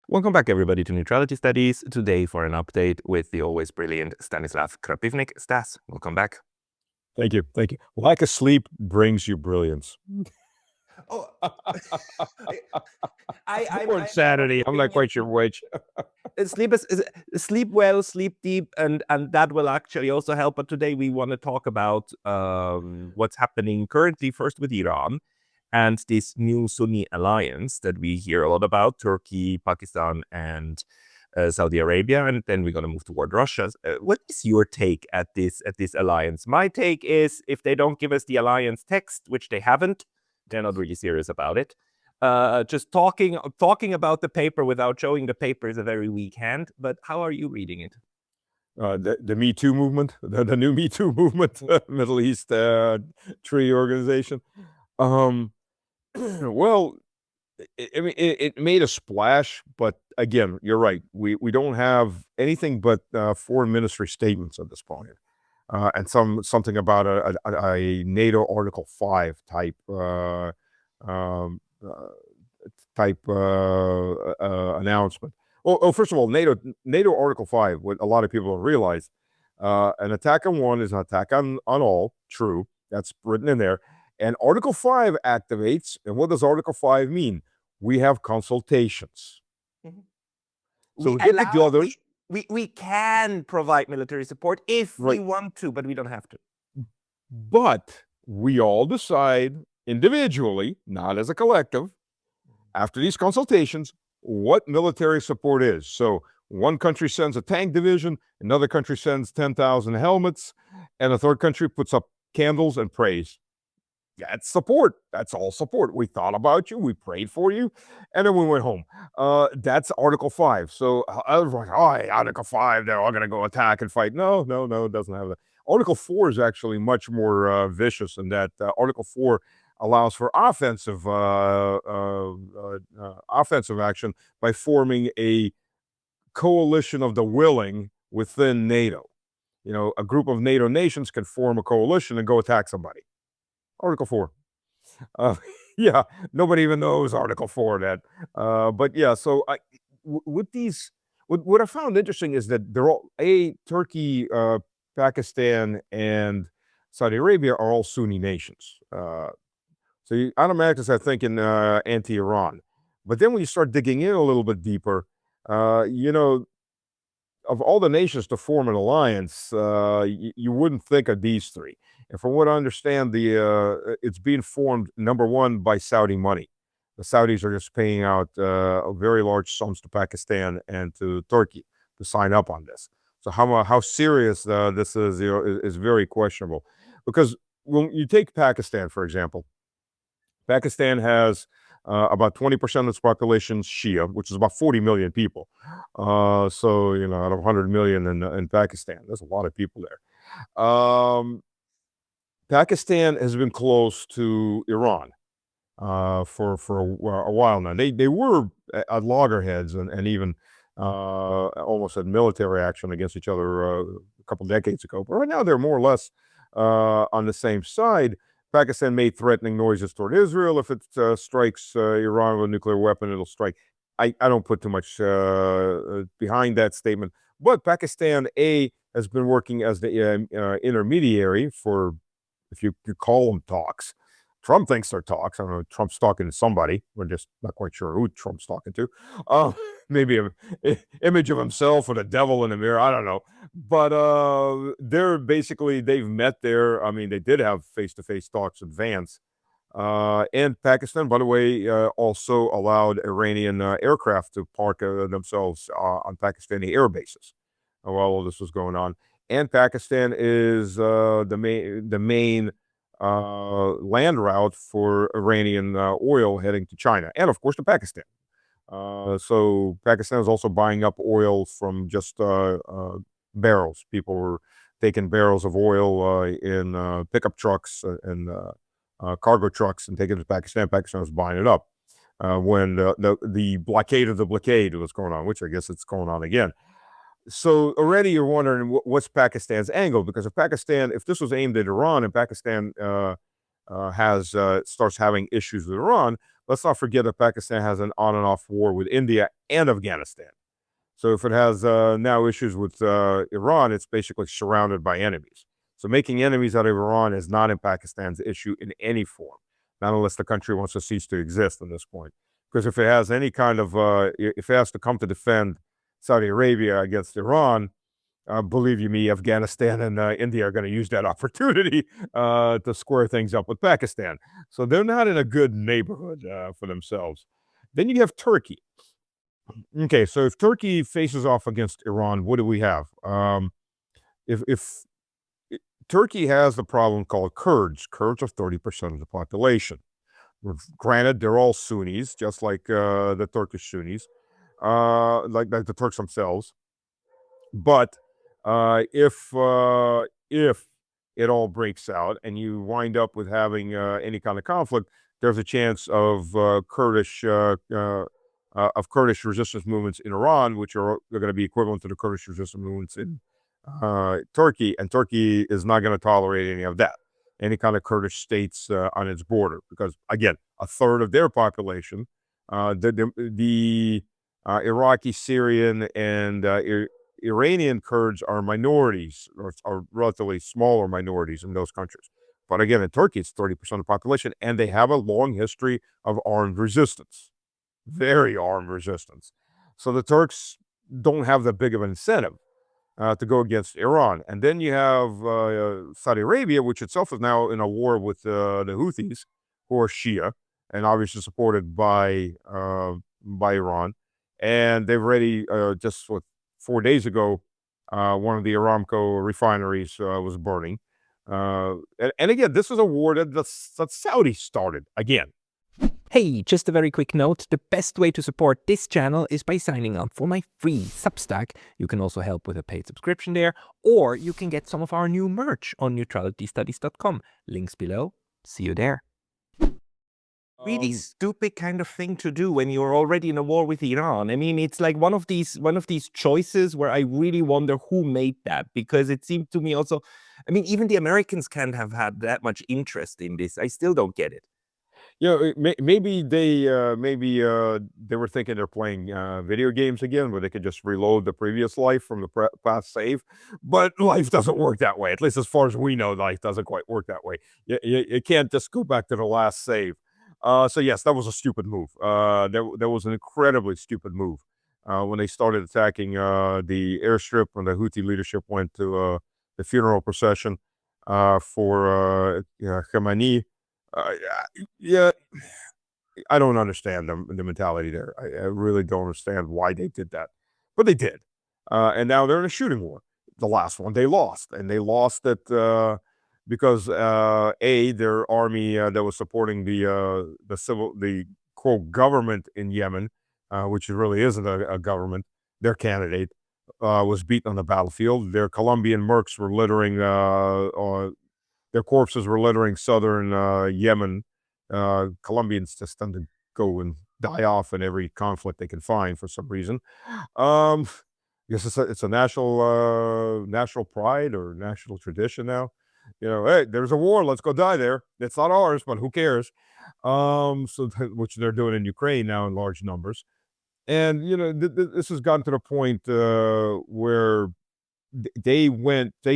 Welcome back, everybody, to Neutrality Studies. Today, for an update with the always brilliant Stanislav Krapivnik. Stas, welcome back. Thank you. Thank you. Lack of sleep brings you brilliance. Oh, I'm Or insanity. I'm not hoping quite sure which. sleep well, sleep deep, and that will actually also help. But today we want to talk about what's happening currently, first with Iran and this new Sunni alliance that we hear a lot about: Turkey, Pakistan, and Saudi Arabia, and then we're going to move toward Russia. What is your take at this alliance? My take is, if they don't give us the alliance text, which they haven't, they're not really serious about it. Just talking about the paper without showing the paper is a very weak hand. But how are you reading it? The Me Too movement, the new Me Too movement, Middle East Treaty Organization. Well, I mean, it made a splash, but again, you're right. We don't have anything but foreign ministry statements at this point, and something about a NATO Article 5 um, uh, type announcement. Well, first of all, NATO Article 5. What a lot of people don't realize, an attack on one is an attack on all. True, that's written in there. And Article 5 activates. And what does Article 5 mean? We have consultations. Mhm. So We we get allow together, we can provide military support if we right? want to, but we don't have to. But we all decide individually, not as a collective, after these consultations, what military support is. So one country sends a tank division, another country sends 10,000 helmets, and a third country puts up candles and prays. That's support. That's all support. We thought about you, we prayed for you, and then we went home. That's Article 5. So I was like, oh, Article 5, they're all going to go attack and fight. No, no, no, it doesn't have that. Article 4 is actually much more vicious in that Article 4 allows for offensive action by forming a coalition of the willing within NATO. You know, a group of NATO nations can form a coalition and go attack somebody. Article 4. Uh, yeah, nobody even knows Article 4 that. But yeah, so with these, what I found interesting is that they're all, Turkey, Pakistan, and Saudi Arabia are all Sunni nations. So you automatically start thinking anti-Iran. But then when you start digging in a little bit deeper, you know, of all the nations to form an alliance, you wouldn't think of these three. And from what I understand, it's being formed, number one, by Saudi money. The Saudis are just paying out very large sums to Pakistan and to Turkey to sign up on this. So how serious this is, is very questionable. Because when you take Pakistan, for example, Pakistan has about 20% of its population is Shia, which is about 40 million people. So, you know, out of 100 million in Pakistan, there's a lot of people there. Pakistan has been close to Iran for a while now. They were at loggerheads and even almost had military action against each other a couple decades ago. But right now they're more or less on the same side. Pakistan made threatening noises toward Israel. If it strikes Iran with a nuclear weapon, it'll strike. I don't put too much behind that statement. But Pakistan, has been working as the intermediary for, if you could call them talks. Trump thinks they're talks. I don't know. Trump's talking to somebody. We're just not quite sure who Trump's talking to. Maybe an image of himself or the devil in the mirror. I don't know. But they've met there. I mean, they did have face-to-face talks with Vance. And Pakistan, by the way, also allowed Iranian aircraft to park themselves on Pakistani air bases while all this was going on. And Pakistan is the main land route for Iranian oil heading to China, and of course to Pakistan. So Pakistan is also buying up oil from just barrels. People were taking barrels of oil in pickup trucks and cargo trucks and taking it to Pakistan. Pakistan was buying it up when the blockade of the blockade was going on, which I guess it's going on again. So already you're wondering what's Pakistan's angle, because if this was aimed at Iran and Pakistan starts having issues with Iran, let's not forget that Pakistan has an on and off war with India and Afghanistan. So if it has now issues with Iran, it's basically surrounded by enemies. So making enemies out of Iran is not in Pakistan's issue in any form, not unless the country wants to cease to exist at this point. Because if it has any kind of, if it has to come to defend Saudi Arabia against Iran, believe you me, Afghanistan and India are going to use that opportunity to square things up with Pakistan. So they're not in a good neighborhood for themselves. Then you have Turkey. Okay, so if Turkey faces off against Iran, what do we have? If Turkey has the problem called Kurds. Kurds are 30% of the population. Granted, they're all Sunnis, just like the Turkish Sunnis, like the Turks themselves. But if it all breaks out and you wind up with having any kind of conflict, there's a chance of Kurdish resistance movements in Iran, which are going to be equivalent to the Kurdish resistance movements in Turkey, and Turkey is not going to tolerate any of that, any kind of Kurdish states on its border, because again, a third of their population, the Iraqi, Syrian, and Iranian Kurds are minorities, or are relatively smaller minorities in those countries. But again, in Turkey, it's 30% of the population, and they have a long history of armed resistance, very armed resistance. So the Turks don't have that big of an incentive to go against Iran. And then you have Saudi Arabia, which itself is now in a war with the Houthis, who are Shia, and obviously supported by Iran. And they've already, just 4 days ago, one of the Aramco refineries was burning. And again, this is a war that Saudi started again. Hey, just a very quick note, the best way to support this channel is by signing up for my free Substack. You can also help with a paid subscription there, or you can get some of our new merch on neutralitystudies.com. Links below. See you there. Really stupid kind of thing to do when you're already in a war with Iran. I mean, it's like one of these choices where I really wonder who made that, because it seemed to me also, I mean, even the Americans can't have had that much interest in this. I still don't get it. Yeah, maybe they were thinking they're playing video games again, where they could just reload the previous life from the past save. But life doesn't work that way. At least as far as we know, life doesn't quite work that way. You can't just go back to the last save. So yes, that was a stupid move. That was an incredibly stupid move. When they started attacking the airstrip, when the Houthi leadership went to the funeral procession for Khamenei. Yeah, I don't understand the mentality there. I really don't understand why they did that, but they did. And now they're in a shooting war. The last one they lost, and they lost it because their army that was supporting the quote government in Yemen, which really isn't a government, their candidate was beaten on the battlefield. Their Colombian mercs were littering their corpses were littering southern Yemen. Colombians just tend to go and die off in every conflict they can find for some reason. I guess it's a national pride or national tradition now. Hey, there's a war, let's go die there. It's not ours, but who cares? Which they're doing in Ukraine now in large numbers. And this has gotten to the point where they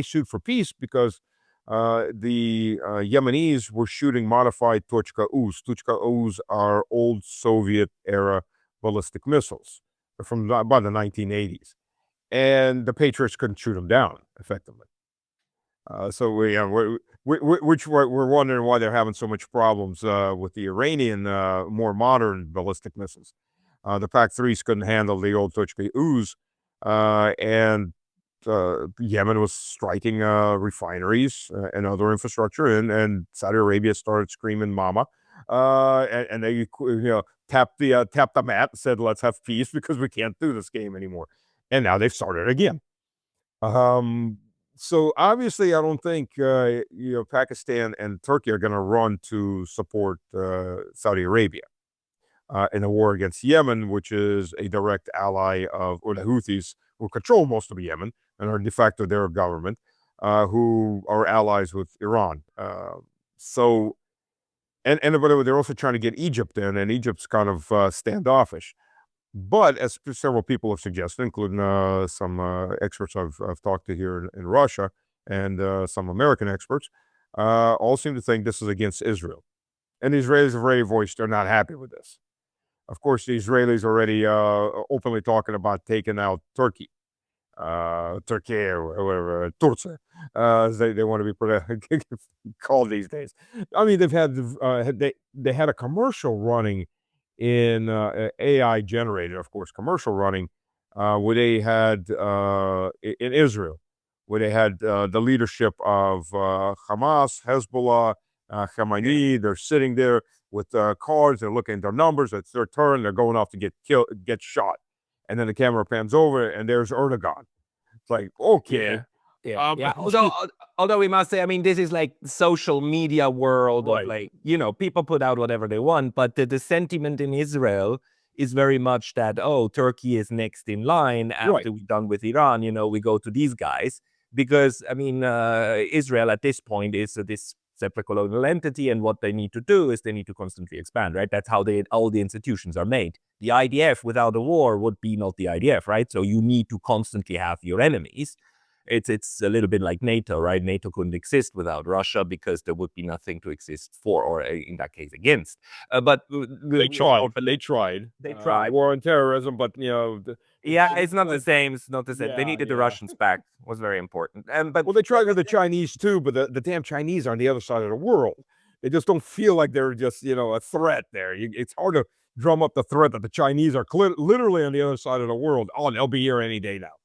sued for peace because the Yemenis were shooting modified Tochka-Us. Tochka-Us are old Soviet-era ballistic missiles from about the 1980s. And the Patriots couldn't shoot them down effectively. So we're wondering why they're having so much problems with the Iranian more modern ballistic missiles. The PAC-3s couldn't handle the old Tochka-Us, and Yemen was striking refineries and other infrastructure, and Saudi Arabia started screaming "Mama," and they tapped the mat and said, "Let's have peace because we can't do this game anymore." And now they've started again. So obviously, I don't think Pakistan and Turkey are going to run to support Saudi Arabia in a war against Yemen, which is a direct ally or the Houthis, who control most of Yemen and are de facto their government, who are allies with Iran. So but they're also trying to get Egypt in, and Egypt's kind of standoffish. But as several people have suggested, including some experts I've talked to here in Russia, and some American experts, all seem to think this is against Israel. And the Israelis have already voiced they're not happy with this. Of course, the Israelis already openly talking about taking out Turkey. Turkey or whatever, Turcia, as they want to be called these days. I mean, they had a commercial running in AI generated, of course, commercial running, where they had in Israel, where they had the leadership of Hamas, Hezbollah, Khamenei. They're sitting there with cars. They're looking at their numbers. It's their turn. They're going off to get killed, get shot. And then the camera pans over, and there's Erdogan. It's like, okay. Yeah. Although we must say, I mean, this is like social media world of Right. like, people put out whatever they want, but the sentiment in Israel is very much that, oh, Turkey is next in line after we're done with Iran, we go to these guys. Because, I mean, Israel at this point is this separate colonial entity, and what they need to do is they need to constantly expand, right? That's how all the institutions are made. The IDF without a war would be not the IDF, right? So you need to constantly have your enemies. It's a little bit like NATO, right? NATO couldn't exist without Russia because there would be nothing to exist for, or in that case, against. But They tried. They tried. War on terrorism, but Yeah, it's not the same. It's not the same. They Yeah, needed the yeah. Russians back. Was very important. But well, they tried with the Chinese too, but the damn Chinese are on the other side of the world. They just don't feel like they're just a threat there. It's hard to drum up the threat that the Chinese are literally on the other side of the world. Oh, they'll be here any day now.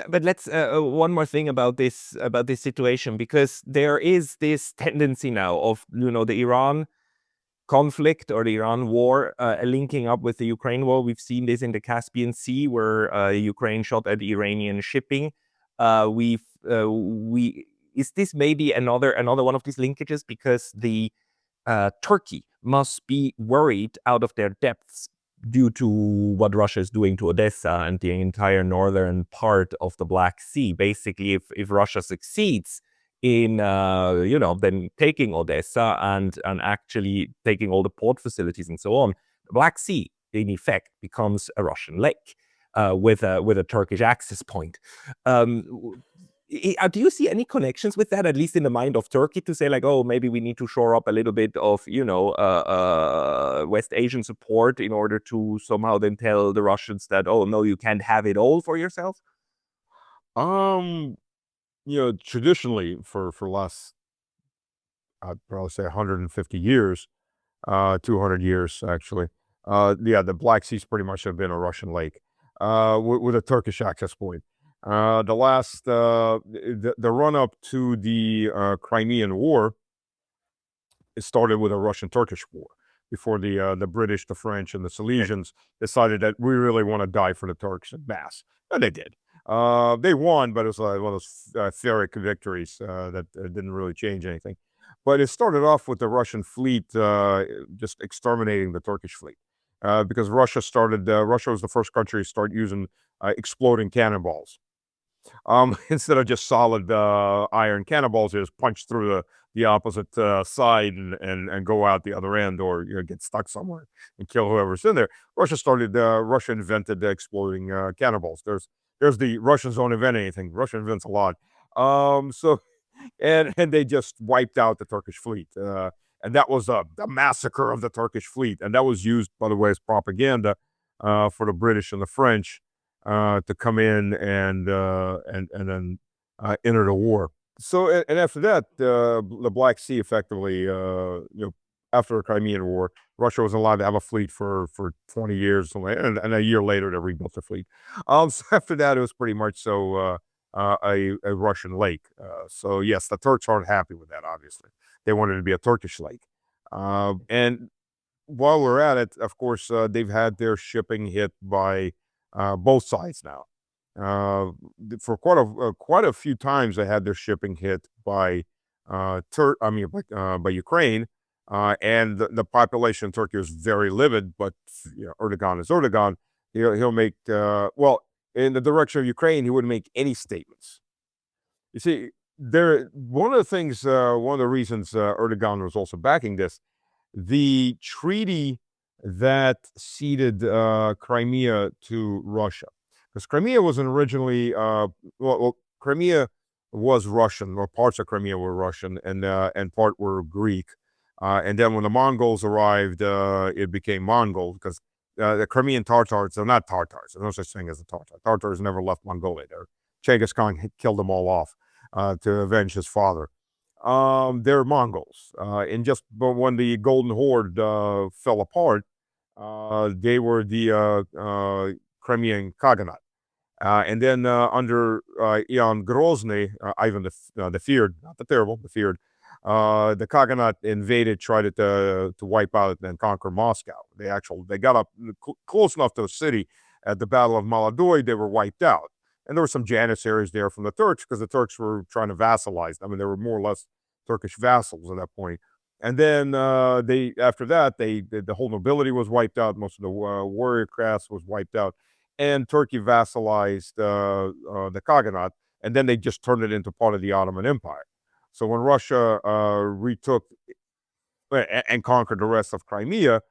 But let's one more thing about this situation, because there is this tendency now of the Iran conflict or the Iran war linking up with the Ukraine war. We've seen this in the Caspian Sea, where Ukraine shot at Iranian shipping. Is this maybe another one of these linkages, because the Turkey must be worried out of their depths due to what Russia is doing to Odessa and the entire northern part of the Black Sea. Basically, if Russia succeeds in then taking Odessa and actually taking all the port facilities and so on, the Black Sea in effect becomes a Russian lake with a Turkish access point. Do you see any connections with that, at least in the mind of Turkey, to say like, oh, maybe we need to shore up a little bit of West Asian support in order to somehow then tell the Russians that, oh no, you can't have it all for yourself? Traditionally for last, I'd probably say 150 years, 200 years actually. The Black Sea's pretty much have been a Russian lake with a Turkish access point. The run up to the Crimean War, it started with a Russian-Turkish war before the British, the French, and the Silesians decided that we really want to die for the Turks en masse. And they did. They won, but it was one of those Pyrrhic victories that didn't really change anything. But it started off with the Russian fleet just exterminating the Turkish fleet. Because Russia was the first country to start using exploding cannonballs. Instead of just solid iron cannonballs, they just punch through the opposite side and go out the other end, or get stuck somewhere and kill whoever's in there. Russia invented the exploding cannonballs. There's the Russians don't invent anything. Russia invents a lot. And they just wiped out the Turkish fleet. And that was the massacre of the Turkish fleet. And that was used, by the way, as propaganda for the British and the French to come in and then enter the war. So, and after that, the Black Sea effectively, after the Crimean War, Russia was allowed to have a fleet for 20 years, and a year later they rebuilt their fleet. So after that, it was pretty much a Russian lake. So yes, the Turks aren't happy with that. Obviously, they wanted it to be a Turkish lake. And while we're at it, of course, they've had their shipping hit by both sides now. For quite a few times, they had their shipping hit by by Ukraine, and the population in Turkey is very livid. But Erdogan is Erdogan. He'll make in the direction of Ukraine, he wouldn't make any statements. You see, one of the things, one of the reasons Erdogan was also backing this, the treaty that ceded Crimea to Russia, because Crimea wasn't originally Crimea was Russian, or parts of Crimea were Russian, and part were Greek. And then when the Mongols arrived, it became Mongol, because the Crimean Tatars are not Tatars. There's no such thing as a Tatar. Tatars never left Mongolia. Genghis Khan killed them all off to avenge his father. They're Mongols. And just when the Golden Horde fell apart, they were the Crimean Khaganate. And then under Ivan Grozny, Ivan the Feared, not the Terrible, the Feared, the Khaganate invaded, tried to wipe out and conquer Moscow. They got up close enough to the city at the Battle of Maladoy, they were wiped out. And there were some janissaries there from the Turks, because the Turks were trying to vassalize them. I mean, they were more or less Turkish vassals at that point. And then after that, the whole nobility was wiped out. Most of the warrior class was wiped out. And Turkey vassalized the Khaganate, and then they just turned it into part of the Ottoman Empire. So when Russia retook and conquered the rest of Crimea,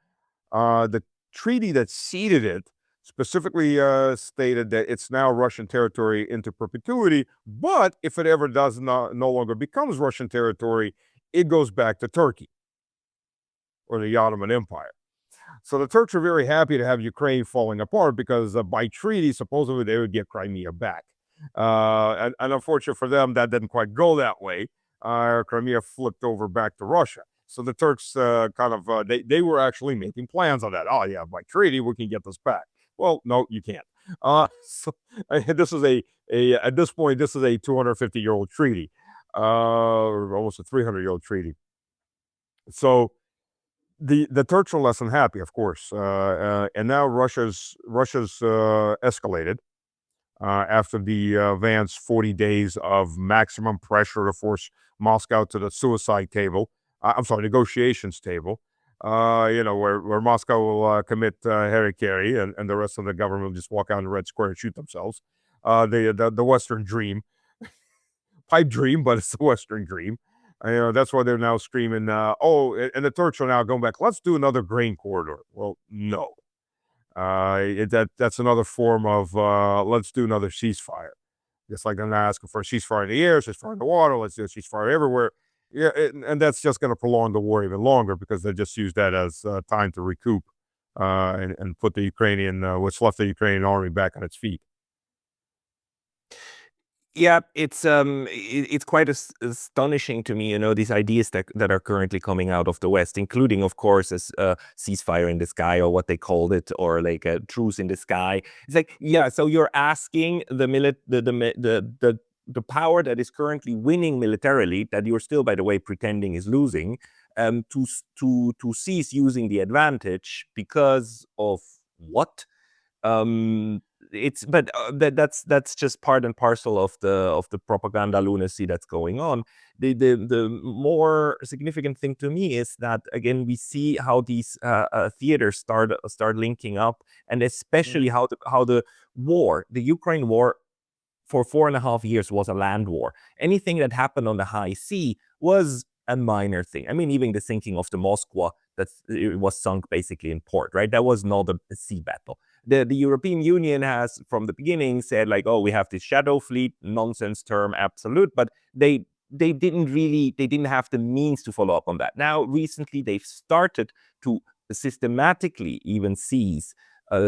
the treaty that ceded it specifically stated that it's now Russian territory into perpetuity, but if it ever no longer becomes Russian territory, it goes back to Turkey or the Ottoman Empire. So the Turks are very happy to have Ukraine falling apart, because by treaty, supposedly they would get Crimea back. And unfortunately for them, that didn't quite go that way. Crimea flipped over back to Russia. So the Turks they were actually making plans on that. Oh yeah, by treaty we can get this back. Well, no, you can't. So this is at this point, this is a 250-year-old treaty, or almost a 300-year-old treaty. So the Turks are less than happy, of course, and now Russia's escalated after the advanced 40 days of maximum pressure to force Moscow to the suicide table. Negotiations table. Where Moscow will commit harikari, and the rest of the government will just walk out in the Red Square and shoot themselves. The Western dream, pipe dream, but it's the Western dream. That's why they're now screaming, and the Turks are now going back, let's do another grain corridor. Well, no. That's another form of, let's do another ceasefire. Just like they're not asking for a ceasefire in the air, ceasefire in the water, let's do a ceasefire everywhere. Yeah, and that's just going to prolong the war even longer, because they just use that as time to recoup and put the Ukrainian, what's left of the Ukrainian army back on its feet. Yeah, it's quite astonishing to me, these ideas that are currently coming out of the West, including, of course, as ceasefire in the sky, or what they called it, or like a truce in the sky. It's like, yeah, so you're asking the power that is currently winning militarily, that you're still, by the way, pretending is losing, to cease using the advantage because of what? That's just part and parcel of the propaganda lunacy that's going on. The more significant thing to me is that, again, we see how these theaters start linking up, and especially how the Ukraine war for 4.5 years was a land war. Anything that happened on the high sea was a minor thing. I mean, even the sinking of the Moskwa, it was sunk basically in port, right? That was not a sea battle. The European Union has, from the beginning, said like, oh, we have this shadow fleet, nonsense term, absolute, but they didn't have the means to follow up on that. Now, recently, they've started to systematically even seize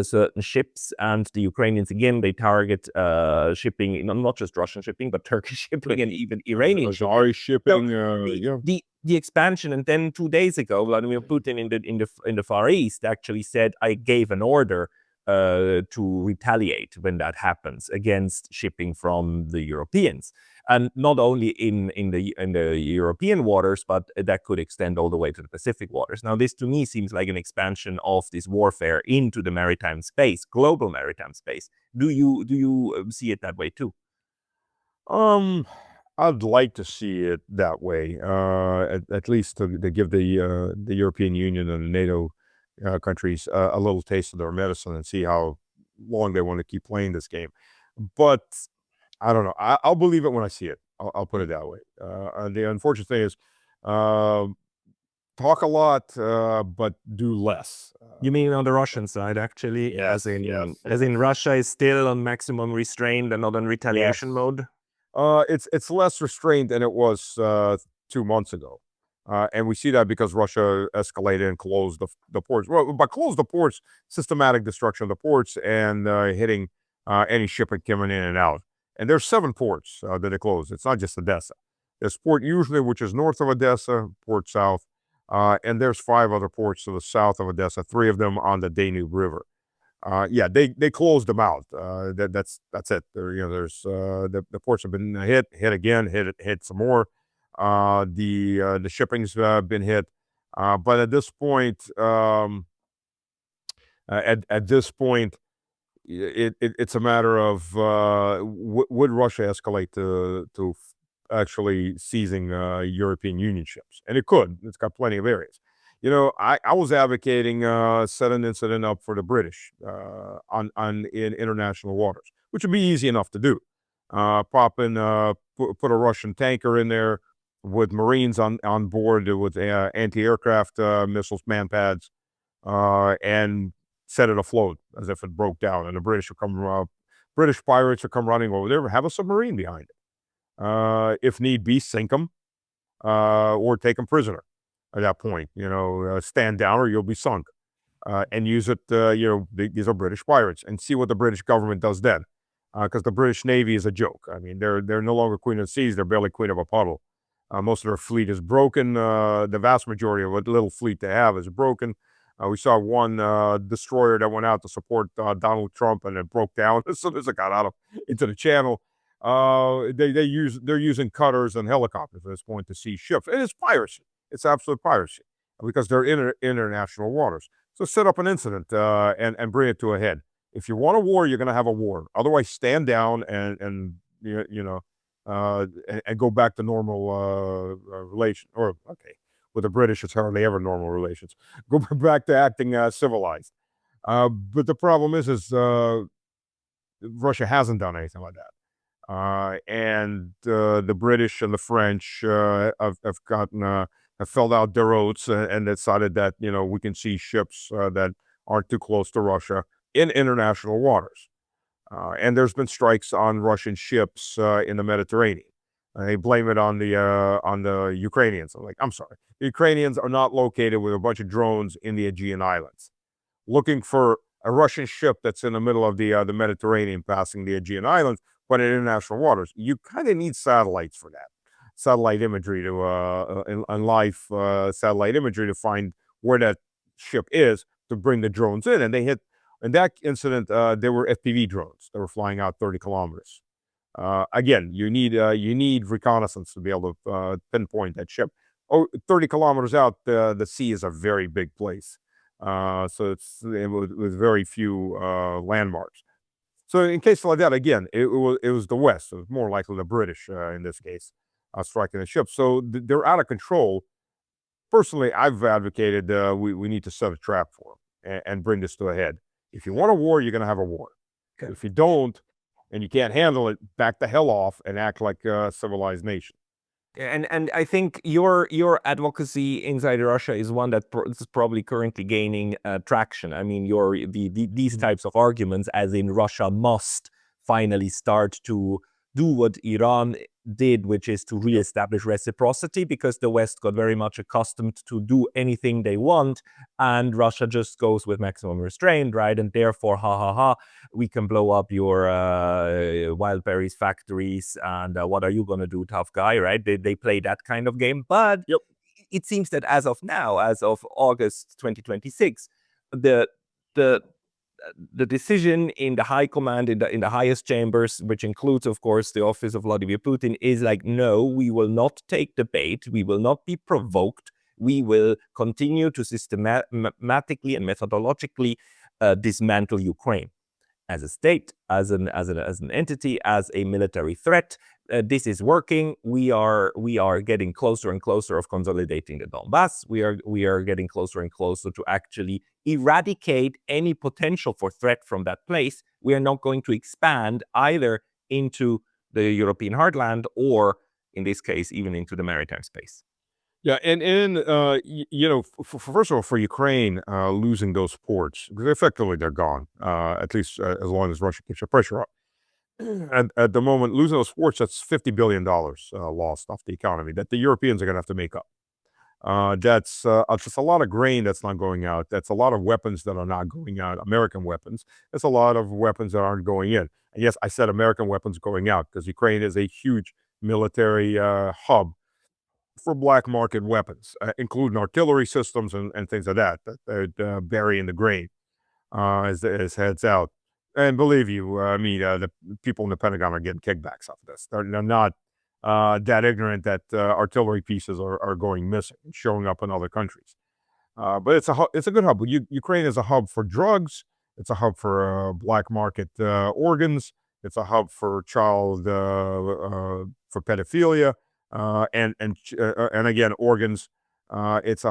certain ships, and the Ukrainians, again, they target shipping, not just Russian shipping, but Turkish shipping and even Iranian shipping. The expansion, and then 2 days ago, Vladimir Putin in the Far East actually said, I gave an order to retaliate when that happens against shipping from the Europeans, and not only in the European waters, but that could extend all the way to the Pacific waters. Now, this to me seems like an expansion of this warfare into the maritime space, global maritime space. Do you see it that way too? I'd like to see it that way, at least to give the European Union and the NATO countries a little taste of their medicine, and see how long they want to keep playing this game. But I don't know. I'll believe it when I see it. I'll put it that way. The unfortunate thing is, talk a lot, but do less. You mean on the Russian side, actually? Yes, As in Russia is still on maximum restraint and not on retaliation mode? It's less restrained than it was 2 months ago. And we see that because Russia escalated and closed the ports. Well, by close the ports, systematic destruction of the ports and hitting any shipping coming in and out. And there's 7 ports that they closed. It's not just Odessa. There's Port Yuzhny, which is north of Odessa, Port South, and there's 5 other ports to the south of Odessa, 3 of them on the Danube River. They closed them out. That's it. There's the ports have been hit again, hit some more. The shipping's been hit, but at this point, it's a matter of would Russia escalate to actually seizing European Union ships, and it could. It's got plenty of areas. I was advocating set an incident up for the British in international waters, which would be easy enough to do. Put a Russian tanker in there with Marines on board with anti-aircraft missiles, manpads, and set it afloat as if it broke down. And the British British pirates would come running over there, have a submarine behind it. If need be, sink them or take them prisoner. At that point, stand down or you'll be sunk, and use it. These are British pirates, and see what the British government does then, because the British Navy is a joke. I mean, they're no longer queen of the seas; they're barely queen of a puddle. Most of their fleet is broken. The vast majority of what little fleet they have is broken. We saw one destroyer that went out to support Donald Trump, and it broke down as soon as it got into the channel. They're using cutters and helicopters at this point to seize ships, and it's piracy. It's absolute piracy because they're in international waters. So set up an incident and bring it to a head. If you want a war, you're going to have a war. Otherwise, stand down and go back to normal relations. Or with the British, it's hardly ever normal relations. Go back to acting civilized. But the problem is Russia hasn't done anything like that. And the British and the French have filled out their oats and decided that, we can see ships that aren't too close to Russia in international waters. And there's been strikes on Russian ships in the Mediterranean. They blame it on the Ukrainians. I'm sorry. The Ukrainians are not located with a bunch of drones in the Aegean Islands. Looking for a Russian ship that's in the middle of the Mediterranean passing the Aegean Islands, but in international waters, you kind of need satellites for that. Satellite imagery and live satellite imagery to find where that ship is to bring the drones in. And they hit, in that incident, there were FPV drones that were flying out 30 kilometers. Again, you need reconnaissance to be able to pinpoint that ship. 30 kilometers out, the sea is a very big place. So with very few landmarks. So in cases like that, again, it was the West. It was more likely the British in this case. Striking the ship. So they're out of control. Personally, I've advocated we need to set a trap for them and bring this to a head. If you want a war, you're going to have a war. Okay. If you don't, and you can't handle it, back the hell off and act like a civilized nation. And I think your advocacy inside Russia is one that is probably currently gaining traction. I mean, these types of arguments, as in Russia must finally start to do what Iran did, which is to reestablish reciprocity, because the West got very much accustomed to do anything they want, and Russia just goes with maximum restraint, right? And therefore, we can blow up your wild berries factories, and what are you going to do, tough guy, right? They play that kind of game. But it seems that as of now, as of August 2026, the decision in the high command, in the highest chambers, which includes, of course, the office of Vladimir Putin, is like, no, we will not take the bait. We will not be provoked. We will continue to systematically and methodologically dismantle Ukraine as a state, as an entity, as a military threat. This is working. We are getting closer and closer of consolidating the Donbass. We are getting closer and closer to actually eradicate any potential for threat from that place. We are not going to expand either into the European heartland or in this case, even into the maritime space. Yeah, and first of all, for Ukraine, losing those ports, because effectively they're gone, at least as long as Russia keeps the pressure up. At the moment, losing those ports, that's $50 billion lost off the economy that the Europeans are going to have to make up. That's just a lot of grain that's not going out. That's a lot of weapons that are not going out, American weapons. That's a lot of weapons that aren't going in. And yes, I said American weapons going out because Ukraine is a huge military hub for black market weapons, including artillery systems and things like that bury in the grain as heads out. And believe you me, the people in the Pentagon are getting kickbacks off of this. They're not that ignorant that artillery pieces are going missing and showing up in other countries. But it's a good hub. Ukraine is a hub for drugs. It's a hub for black market organs. It's a hub for for pedophilia. And again, organs. It's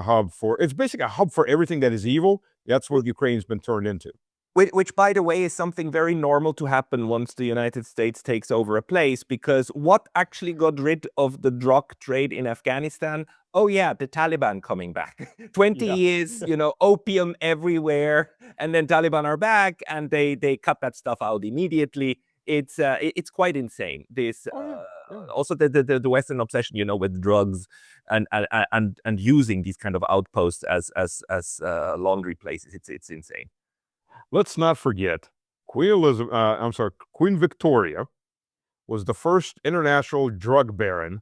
basically a hub for everything that is evil. That's what Ukraine's been turned into. Which, by the way, is something very normal to happen once the United States takes over a place, because what actually got rid of the drug trade in Afghanistan? Oh yeah, the Taliban coming back. 20 years, opium everywhere, and then Taliban are back, and they cut that stuff out immediately. It's quite insane. This also the Western obsession, with drugs and using these kind of outposts as laundry places. It's insane. Let's not forget, Queen Victoria was the first international drug baron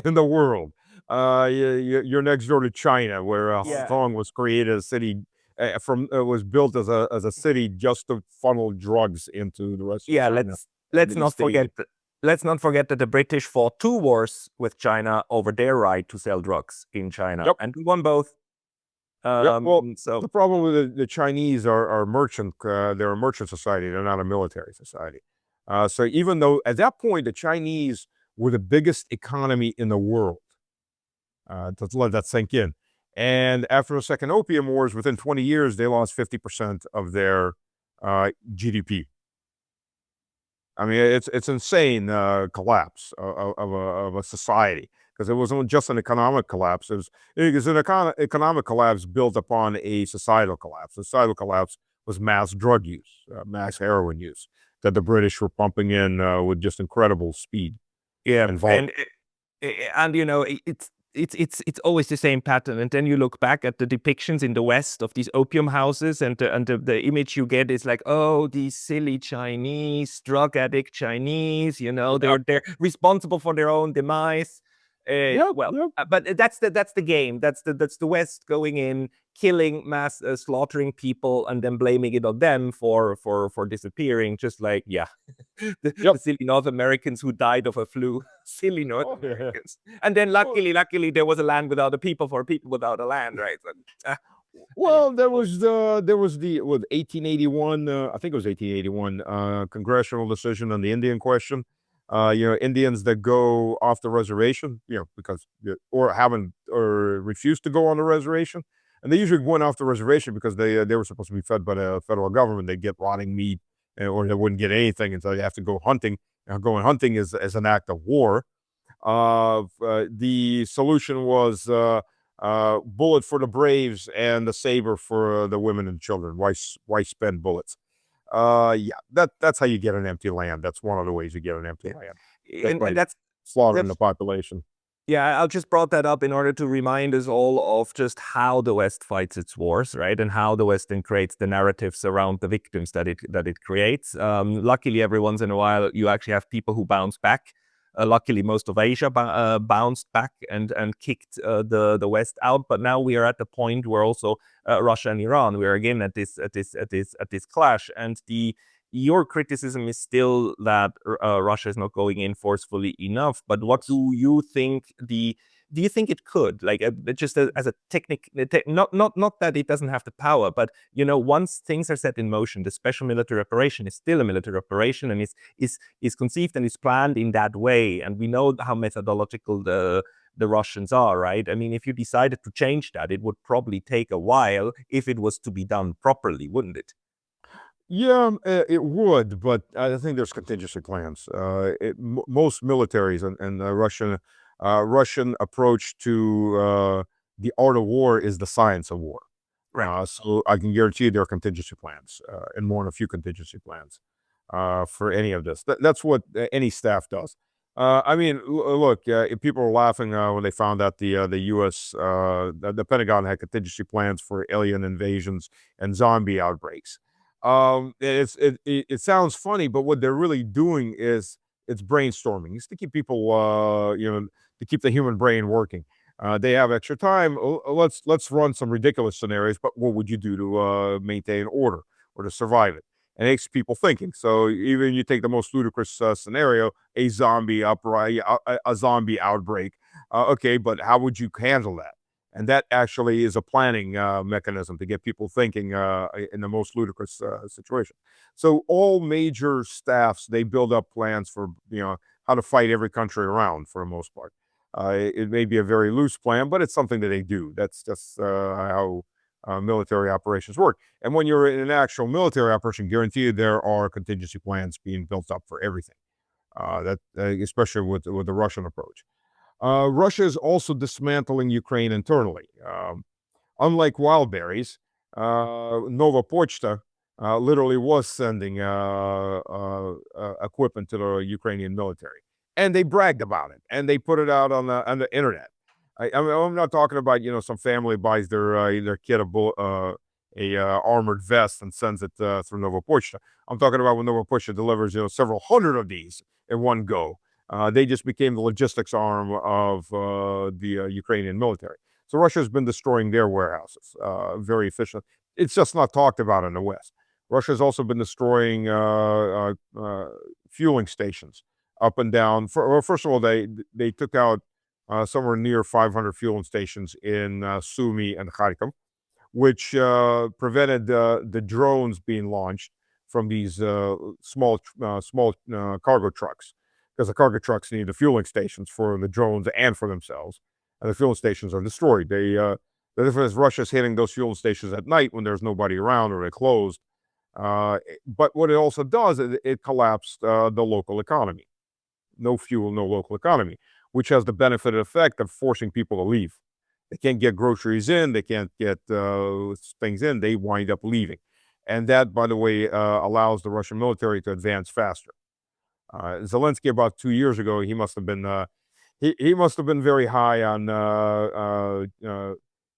in the world. You're next door to China, where Hong Kong was created, a city was built as a city just to funnel drugs into the rest of China. Let's not forget that the British fought 2 wars with China over their right to sell drugs in China, and we won both. So the problem with the Chinese are merchant. They're a merchant society. They're not a military society. So even though at that point the Chinese were the biggest economy in the world, to let that sink in. And after the Second Opium Wars, within 20 years, they lost 50% of their GDP. I mean, it's insane collapse of a society, because it wasn't just an economic collapse. It was an economic collapse built upon a societal collapse. The societal collapse was mass drug use, mass heroin use that the British were pumping in with just incredible speed. Yeah, and it's always the same pattern. And then you look back at the depictions in the West of these opium houses, and the image you get is like, oh, these silly Chinese, drug addict Chinese, they're responsible for their own demise. But that's the game. That's the West going in, killing, mass slaughtering people, and then blaming it on them for disappearing. Just like the silly North Americans who died of a flu, silly North Americans. And then luckily there was a land without a people for people without a land, right? Well, there was the 1881. I think it was 1881 congressional decision on the Indian question. Indians that go off the reservation, because or refuse to go on the reservation, and they usually went off the reservation because they were supposed to be fed by the federal government. They'd get rotting meat, or they wouldn't get anything until you have to go hunting. Going hunting is an act of war. The solution was bullet for the braves and the saber for the women and children. Why spend bullets? That's how you get an empty land. That's one of the ways you get an empty land. And that's slaughtering the population. Yeah, I'll just brought that up in order to remind us all of just how the West fights its wars, right? And how the West then creates the narratives around the victims that it creates. Luckily, every once in a while, you actually have people who bounce back. Luckily, most of Asia bounced back and kicked the West out. But now we are at the point where also Russia and Iran, we are again at this clash. And your criticism is still that Russia is not going in forcefully enough. But what do you think do you think it could, like just as a technique, not that it doesn't have the power, but once things are set in motion, the special military operation is still a military operation, and is conceived and is planned in that way, and we know how methodological the Russians are, right? I mean, if you decided to change that, it would probably take a while if it was to be done properly, wouldn't it? Yeah, it would, but I think there's contingency plans. Most militaries and Russian approach to the art of war is the science of war. Right. So I can guarantee you there are contingency plans, and more than a few contingency plans for any of this. That's what any staff does. I mean, look, if people were laughing when they found out the U.S. The Pentagon had contingency plans for alien invasions and zombie outbreaks. It sounds funny, but what they're really doing is it's brainstorming. It's to keep people, to keep the human brain working. They have extra time. Let's run some ridiculous scenarios, but what would you do to maintain order or to survive it? And it makes people thinking. So even you take the most ludicrous scenario, a zombie uprising, a zombie outbreak. Okay, but how would you handle that? And that actually is a planning mechanism to get people thinking in the most ludicrous situation. So all major staffs, they build up plans for how to fight every country around for the most part. It may be a very loose plan, but it's something that they do. That's just how military operations work. And when you're in an actual military operation, guaranteed there are contingency plans being built up for everything. That especially with the Russian approach. Russia is also dismantling Ukraine internally. Unlike wild berries, Nova Pochta literally was sending equipment to the Ukrainian military, and they bragged about it, and they put it out on the internet. I mean, I'm not talking about some family buys their kid a armored vest and sends it through Nova Pochta. I'm talking about when Nova Pochta delivers several hundred of these in one go. They just became the logistics arm of the Ukrainian military. So Russia's been destroying their warehouses very efficiently. It's just not talked about in the West. Russia's also been destroying fueling stations up and down. Well, first of all, they took out somewhere near 500 fueling stations in Sumy and Kharkov, which prevented the drones being launched from these small cargo trucks, because the cargo trucks need the fueling stations for the drones and for themselves, and the fueling stations are destroyed. The difference is Russia's hitting those fueling stations at night when there's nobody around or they're closed. But what it also does is it collapsed the local economy. No fuel, no local economy, which has the benefit effect of forcing people to leave. They can't get groceries in, they can't get things in, they wind up leaving. And that, by the way, allows the Russian military to advance faster. Zelensky, about 2 years ago, he must have been he must have been very high on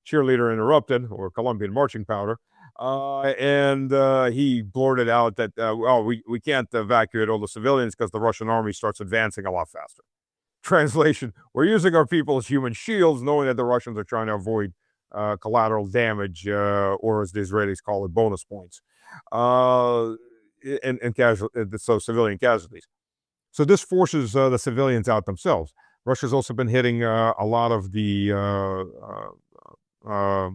cheerleader interrupted or Colombian marching powder, and he blurted out that well, we can't evacuate all the civilians because the Russian army starts advancing a lot faster. Translation: we're using our people as human shields, knowing that the Russians are trying to avoid collateral damage, or as the Israelis call it, bonus points, uh, so civilian casualties. So this forces the civilians out themselves. Russia's also been hitting a lot of the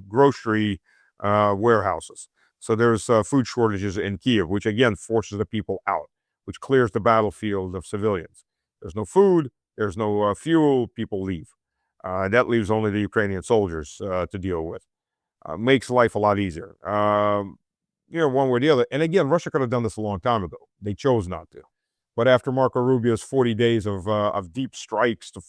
grocery warehouses. So there's food shortages in Kiev, which again forces the people out, which clears the battlefield of civilians. There's no food, there's no fuel, people leave. That leaves only the Ukrainian soldiers to deal with. Makes life a lot easier. One way or the other. And again, Russia could have done this a long time ago. They chose not to. But after Marco Rubio's 40 days of deep strikes to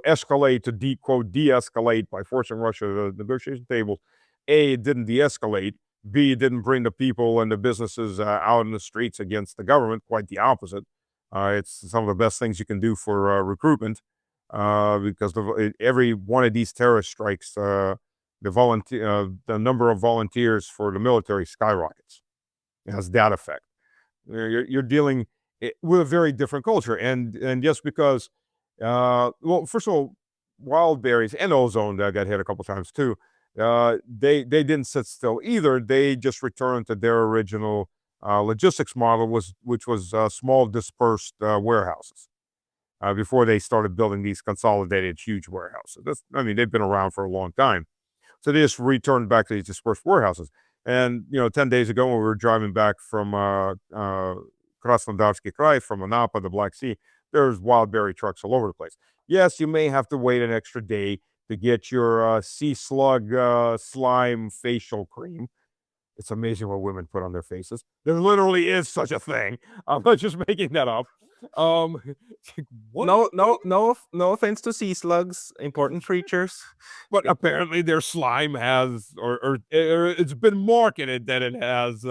escalate, to quote, de-escalate by forcing Russia to the negotiation table, A, it didn't de-escalate. B, it didn't bring the people and the businesses out in the streets against the government. Quite the opposite. It's some of the best things you can do for recruitment, because every one of these terrorist strikes, the number of volunteers for the military skyrockets. It has that effect. You're dealing with a very different culture, and just because, well, first of all, wild berries and ozone that got hit a couple times too. They didn't sit still either. They just returned to their original logistics model, which was small dispersed warehouses before they started building these consolidated huge warehouses. I mean, they've been around for a long time. So they just returned back to these dispersed warehouses. And 10 days ago, when we were driving back from Krasnodarsky Krai, from Anapa, the Black Sea, there's wild berry trucks all over the place. Yes, you may have to wait an extra day to get your sea slug slime facial cream. It's amazing what women put on their faces. There literally is such a thing. I'm not just making that up. What? No offense to sea slugs, important creatures. But apparently their slime has, or it's been marketed that it has,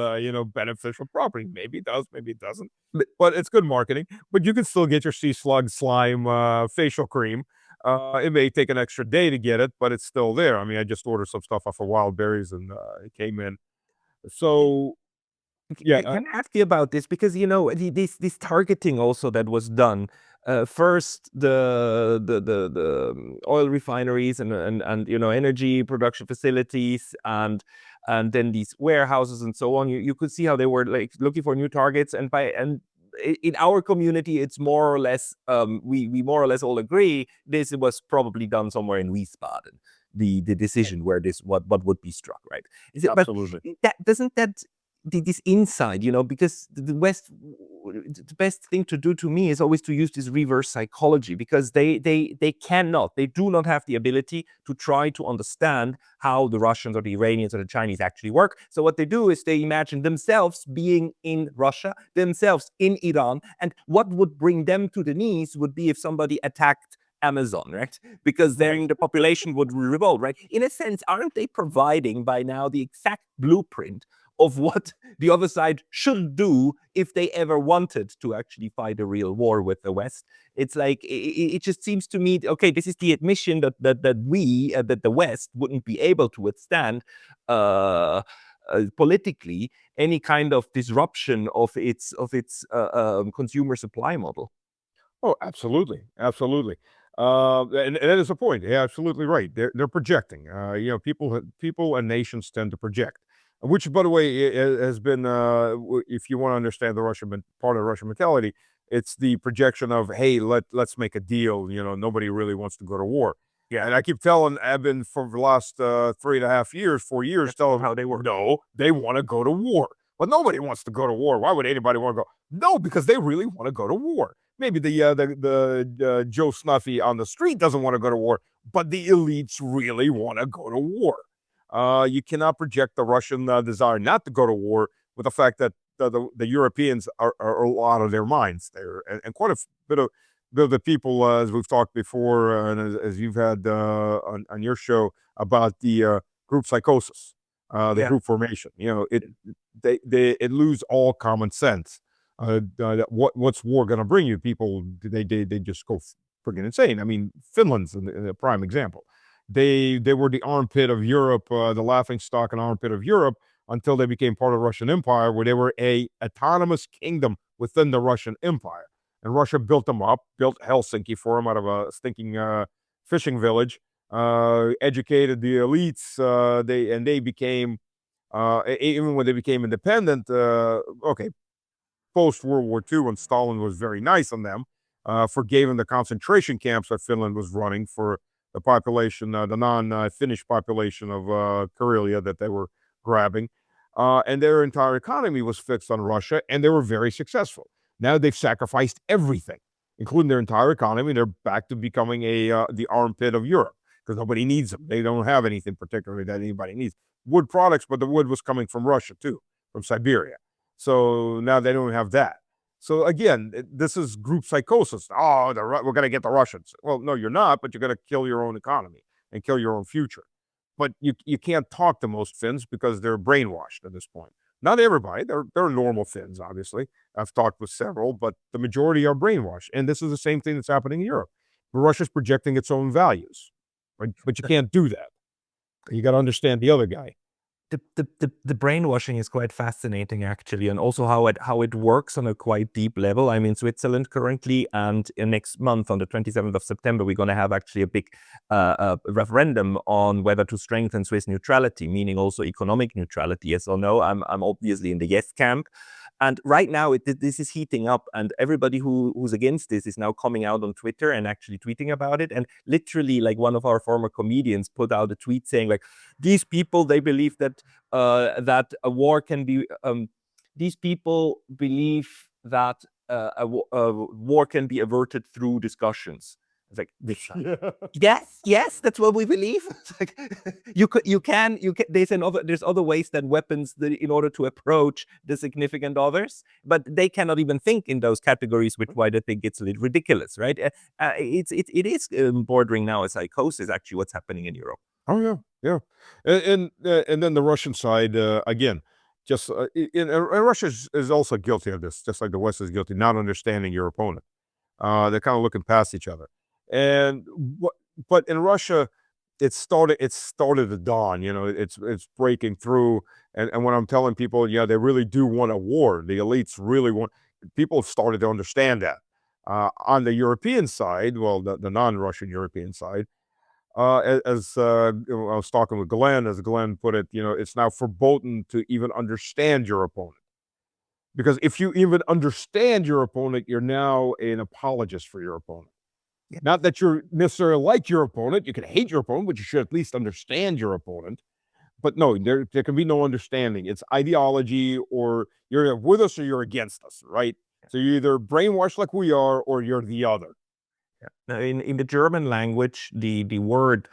beneficial property. Maybe it does, maybe it doesn't. But it's good marketing. But you can still get your sea slug slime facial cream. It may take an extra day to get it, but it's still there. I mean, I just ordered some stuff off of Wild Berries, and it came in. So yeah, Can I ask you about this? Because this targeting also that was done. First, the oil refineries and energy production facilities, and then these warehouses and so on. You could see how they were like looking for new targets, and in our community, it's more or less we more or less all agree this was probably done somewhere in Wiesbaden. The decision where what would be struck, right? Is it? absolutely. But doesn't that this insight, because the West, the best thing to do to me is always to use this reverse psychology, because they do not have the ability to try to understand how the Russians or the Iranians or the Chinese actually work. So what they do is they imagine themselves being in Russia, themselves in Iran, and what would bring them to the knees would be if somebody attacked Amazon, right? Because then the population would revolt, right? In a sense, aren't they providing by now the exact blueprint of what the other side should do if they ever wanted to actually fight a real war with the West? It's like, it just seems to me, okay, this is the admission that the West wouldn't be able to withstand politically any kind of disruption of its consumer supply model. Oh, absolutely, absolutely. And that is a point. Yeah, absolutely right. They're projecting. People and nations tend to project, which, by the way, has been. If you want to understand the part of the Russian mentality, it's the projection of, hey, let's make a deal. Nobody really wants to go to war. Yeah, and I keep telling Eben for the last 3.5 years, 4 years, telling how they were. No, they want to go to war, but nobody wants to go to war. Why would anybody want to go? No, because they really want to go to war. Maybe the Joe Snuffy on the street doesn't want to go to war, but the elites really want to go to war. You cannot project the Russian desire not to go to war with the fact that the Europeans are a lot of their minds there, and quite a bit of the people, as we've talked before, and as you've had on your show about the group psychosis, the group formation. It lose all common sense. What's war going to bring you? People, they just go friggin' insane. I mean, Finland's a prime example. They were the armpit of Europe, the laughing stock and armpit of Europe, until they became part of the Russian Empire, where they were a autonomous kingdom within the Russian Empire. And Russia built them up, built Helsinki for them out of a stinking fishing village, educated the elites. They became, even when they became independent, post-World War II, when Stalin was very nice on them, forgave them the concentration camps that Finland was running for the population, the non-Finnish population of Karelia that they were grabbing. And their entire economy was fixed on Russia, and they were very successful. Now they've sacrificed everything, including their entire economy. They're back to becoming the armpit of Europe, because nobody needs them. They don't have anything particularly that anybody needs. Wood products, but the wood was coming from Russia too, from Siberia. So now they don't have that. So again, this is group psychosis. Oh, we're going to get the Russians. Well, no, you're not, but you're going to kill your own economy and kill your own future. But you can't talk to most Finns because they're brainwashed at this point. Not everybody. There are normal Finns, obviously. I've talked with several, but the majority are brainwashed. And this is the same thing that's happening in Europe. Russia's projecting its own values, but you can't do that. You got to understand the other guy. The brainwashing is quite fascinating, actually, and also how it works on a quite deep level. I'm in Switzerland currently, and next month on the 27th of September, we're going to have actually a big referendum on whether to strengthen Swiss neutrality, meaning also economic neutrality. Yes or no? I'm obviously in the yes camp. And right now, this is heating up, and everybody who's against this is now coming out on Twitter and actually tweeting about it. And literally, like, one of our former comedians put out a tweet saying, like, these people, they believe that that a war can be. These people believe that a war can be averted through discussions. It's like this side. Yeah. Yes, that's what we believe. It's like, you can. There's other ways than weapons in order to approach the significant others, but they cannot even think in those categories, which why they think it's a little ridiculous, right? It is bordering now a psychosis. Actually, what's happening in Europe. Oh yeah, yeah, and then the Russian side again, just and Russia is also guilty of this, just like the West is guilty, not understanding your opponent. They're kind of looking past each other, and but in Russia, it started to dawn. You know, it's breaking through, and when I'm telling people, yeah, they really do want a war. The elites really want. People have started to understand that. On the European side, well, the non-Russian European side. I was talking with Glenn, as Glenn put it, you know, it's now verboten to even understand your opponent. Because if you even understand your opponent, you're now an apologist for your opponent. Yeah. Not that you're necessarily like your opponent, you can hate your opponent, but you should at least understand your opponent. But no, there can be no understanding. It's ideology, or you're with us or you're against us, right? So you're either brainwashed like we are, or you're the other. Yeah. Now, in the German language, the word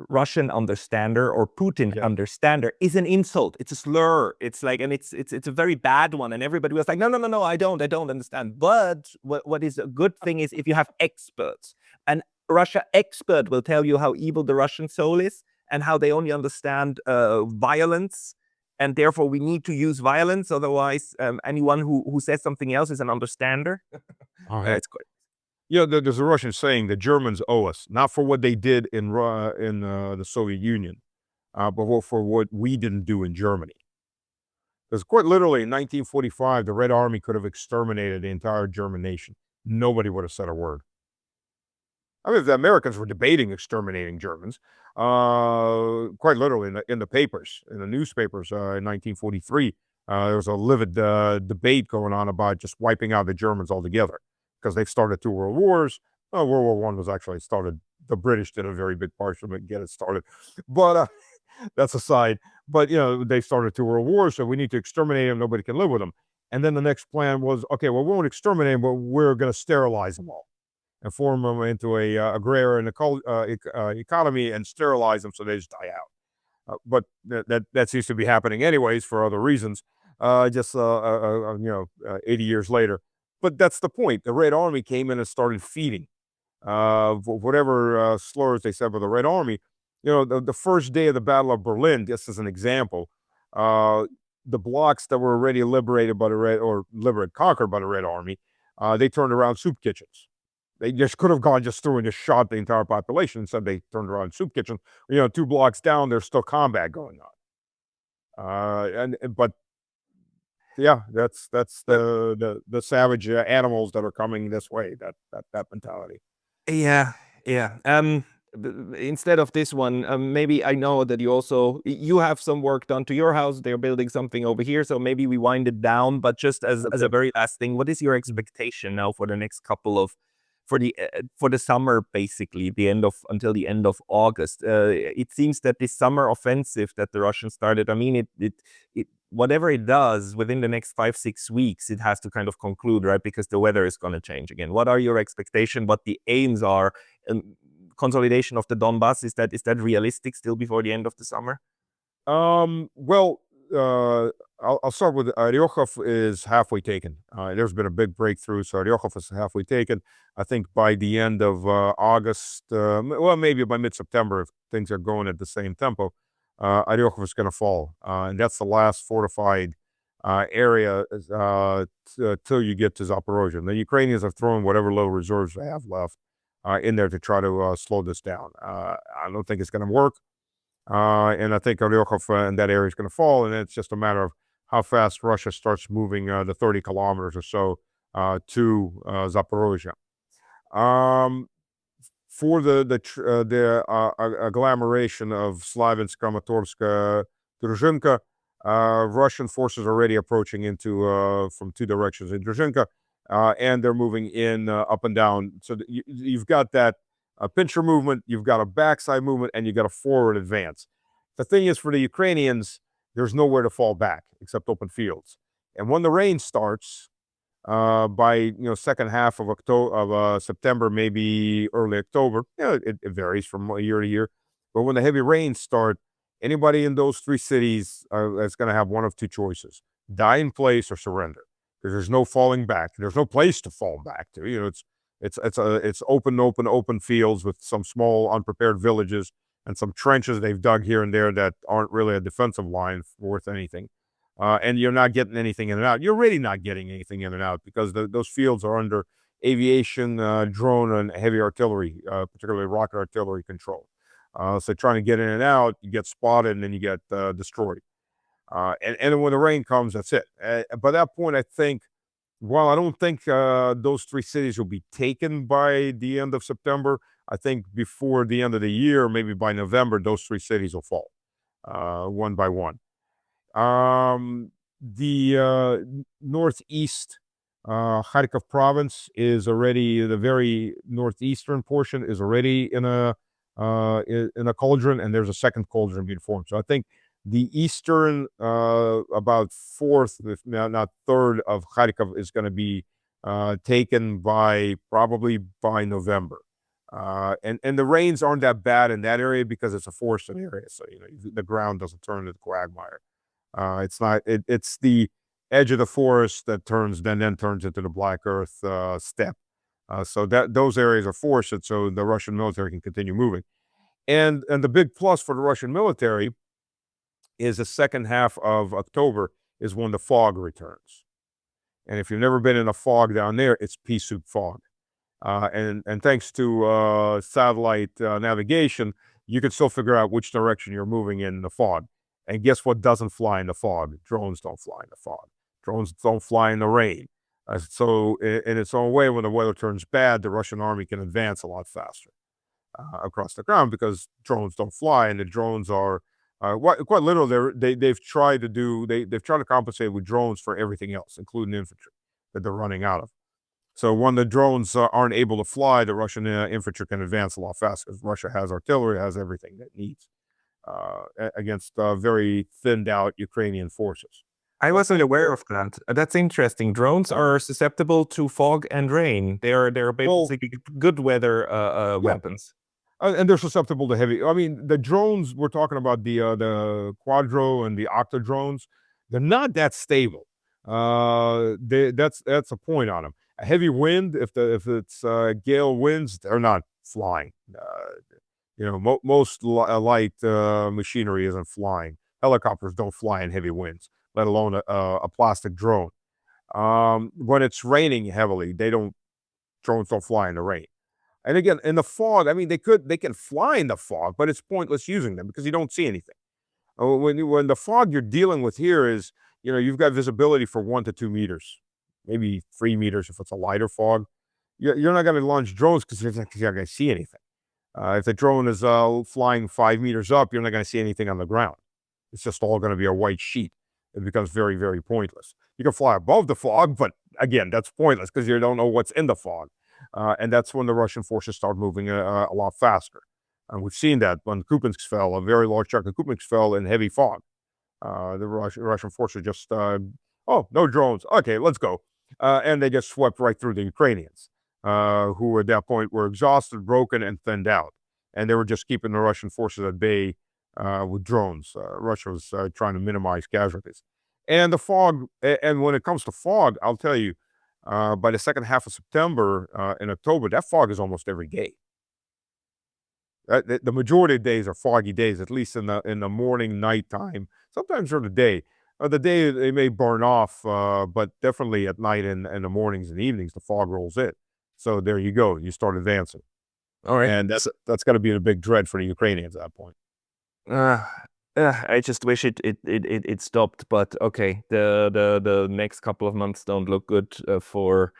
Russian understander or Putin Yeah. understander is an insult. It's a slur. It's like, and it's a very bad one. And everybody was like, no, I don't understand. But what is a good thing is if you have experts, an Russia expert will tell you how evil the Russian soul is and how they only understand violence. And therefore, we need to use violence. Otherwise, anyone who says something else is an understander. It's good. Yeah, there's a Russian saying, the Germans owe us, not for what they did in the Soviet Union, but for what we didn't do in Germany. Because quite literally in 1945, the Red Army could have exterminated the entire German nation. Nobody would have said a word. I mean, the Americans were debating exterminating Germans, quite literally in the papers, in the newspapers in 1943. There was a livid debate going on about just wiping out the Germans altogether, because they've started 2 world wars. World War One was actually started. The British did a very big part of it, get it started, but that's aside. But you know, they started 2 world wars, so we need to exterminate them. Nobody can live with them. And then the next plan was, okay, well, we won't exterminate them, but we're going to sterilize them all and form them into a agrarian economy and sterilize them so they just die out. But that seems to be happening anyways for other reasons. 80 years later. But that's the point. The Red Army came in and started feeding whatever slurs they said for the Red Army. You know, the first day of the Battle of Berlin, just as an example, the blocks that were already liberated by the conquered by the Red Army, they turned around soup kitchens. They just could have gone just through and just shot the entire population. Instead, they turned around soup kitchens. You know, 2 blocks down, there's still combat going on. But yeah, that's the savage animals that are coming this way. That mentality. Yeah. Instead of this one, maybe I know that you have some work done to your house. They're building something over here, so maybe we wind it down. But just as a very last thing, what is your expectation now for the next couple of for the summer, basically until the end of August? It seems that this summer offensive that the Russians started, I mean, it whatever it does within the next 5-6 weeks, it has to kind of conclude, right? Because the weather is going to change again. What are your expectations? What the aims are? Consolidation of the Donbass, is that realistic still before the end of the summer? Well, I'll start with Orykhov is halfway taken. There's been a big breakthrough, so Orykhov is halfway taken. I think by the end of August, well, maybe by mid-September, if things are going at the same tempo, Orykhov is going to fall. And that's the last fortified area till you get to Zaporozhye. The Ukrainians have thrown whatever little reserves they have left in there to try to slow this down. I don't think it's going to work. And I think Orykhov in that area is going to fall, and it's just a matter of how fast Russia starts moving the 30 kilometers or so to Zaporozhye. For the agglomeration of Slaviansk, Kramatorsk, Druzhinka, Russian forces are already approaching into from 2 directions in Druzhinka, and they're moving in up and down. So you've got that pincher movement, you've got a backside movement, and you've got a forward advance. The thing is, for the Ukrainians, there's nowhere to fall back except open fields. And when the rain starts, by second half of September, maybe early October. It varies from year to year. But when the heavy rains start, anybody in those three cities is going to have one of two choices: die in place or surrender, because there's no falling back. There's no place to fall back to. It's open fields with some small unprepared villages and some trenches they've dug here and there that aren't really a defensive line worth anything. And you're not getting anything in and out. You're really not getting anything in and out because those fields are under aviation, drone, and heavy artillery, particularly rocket artillery control. So trying to get in and out, you get spotted and then you get destroyed. And when the rain comes, that's it. By that point, I think, while I don't think those three cities will be taken by the end of September, I think before the end of the year, maybe by November, those three cities will fall one by one. The northeast Kharkiv province is already, the very northeastern portion is already in a cauldron, and there's a second cauldron being formed. So I think the eastern, about fourth, if not third, of Kharkiv is going to be taken probably by November. And the rains aren't that bad in that area because it's a forested area, so the ground doesn't turn into quagmire. It's the edge of the forest that turns into the black earth steppe. So that those areas are forested, so the Russian military can continue moving. And the big plus for the Russian military is the second half of October is when the fog returns. And if you've never been in a fog down there, it's pea soup fog. And thanks to satellite navigation, you can still figure out which direction you're moving in the fog. And guess what doesn't fly in the fog? Drones don't fly in the fog. Drones don't fly in the rain. So in its own way, when the weather turns bad, the Russian army can advance a lot faster across the ground because drones don't fly, and the drones are quite literally they've tried to compensate with drones for everything else, including infantry that they're running out of. So when the drones aren't able to fly, the Russian infantry can advance a lot faster because Russia has artillery, has everything that it needs against very thinned out Ukrainian forces. I wasn't aware of that. That's interesting. Drones are susceptible to fog and rain. They're basically good weather weapons. And they're susceptible to heavy. I mean, the drones we're talking about, the Quadro and the Octa drones, they're not that stable. That's a point on them. A heavy wind, if it's gale winds, they're not flying. Most light machinery isn't flying. Helicopters don't fly in heavy winds, let alone a plastic drone. When it's raining heavily, drones don't fly in the rain. And again, in the fog, I mean, they can fly in the fog, but it's pointless using them because you don't see anything. When the fog you're dealing with here is, you've got visibility for 1 to 2 meters, maybe 3 meters if it's a lighter fog. You're not going to launch drones because you're not going to see anything. If the drone is flying 5 meters up, you're not going to see anything on the ground. It's just all going to be a white sheet. It becomes very, very pointless. You can fly above the fog, but again, that's pointless because you don't know what's in the fog. And that's when the Russian forces start moving a lot faster. And we've seen that when Kupiansk fell, a very large chunk of Kupiansk fell in heavy fog. The Russian forces just, no drones. Okay, let's go. And they just swept right through the Ukrainians, who at that point were exhausted, broken, and thinned out. And they were just keeping the Russian forces at bay with drones. Russia was trying to minimize casualties. And the fog, and when it comes to fog, I'll tell you, by the second half of September and October, that fog is almost every day. The majority of days are foggy days, at least in the morning, nighttime, sometimes during the day. The day they may burn off, but definitely at night and in the mornings and evenings, the fog rolls in. So there you go. You start advancing. All right. And that's got to be a big dread for the Ukrainians at that point. I just wish it stopped, but okay. The next couple of months don't look good for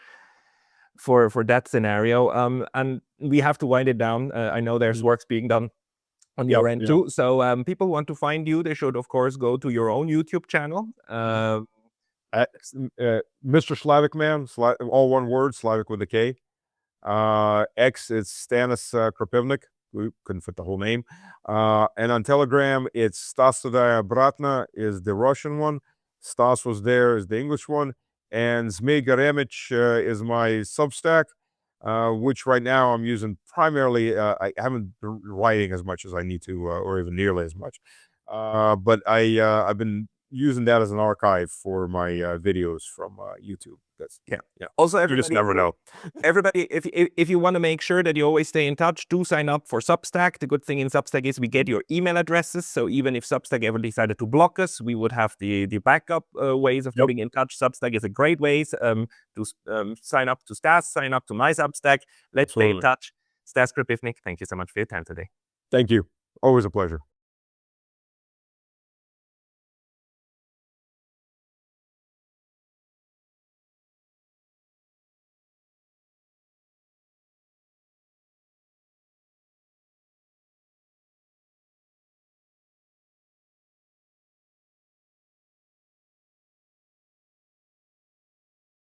that scenario. And we have to wind it down. I know there's works being done on your end too. So people want to find you. They should, of course, go to your own YouTube channel. Mr. Slavic Man, all one word, Slavic with a K. X is Stanislav Krapivnik. We couldn't fit the whole name. And on Telegram, it's Stas Bratna is the Russian one. Stas was there is the English one. and Zmej Garemich is my Substack, which right now I'm using primarily. I haven't been writing as much as I need to, or even nearly as much, but I've been using that as an archive for my videos from YouTube. That's Yeah. Also, you just never know. Everybody, if you want to make sure that you always stay in touch, do sign up for Substack. The good thing in Substack is we get your email addresses. So even if Substack ever decided to block us, we would have the backup ways of getting in touch. Substack is a great way to sign up to Stas, sign up to my Substack. Let's stay in touch. Stas Krapivnik, thank you so much for your time today. Thank you. Always a pleasure.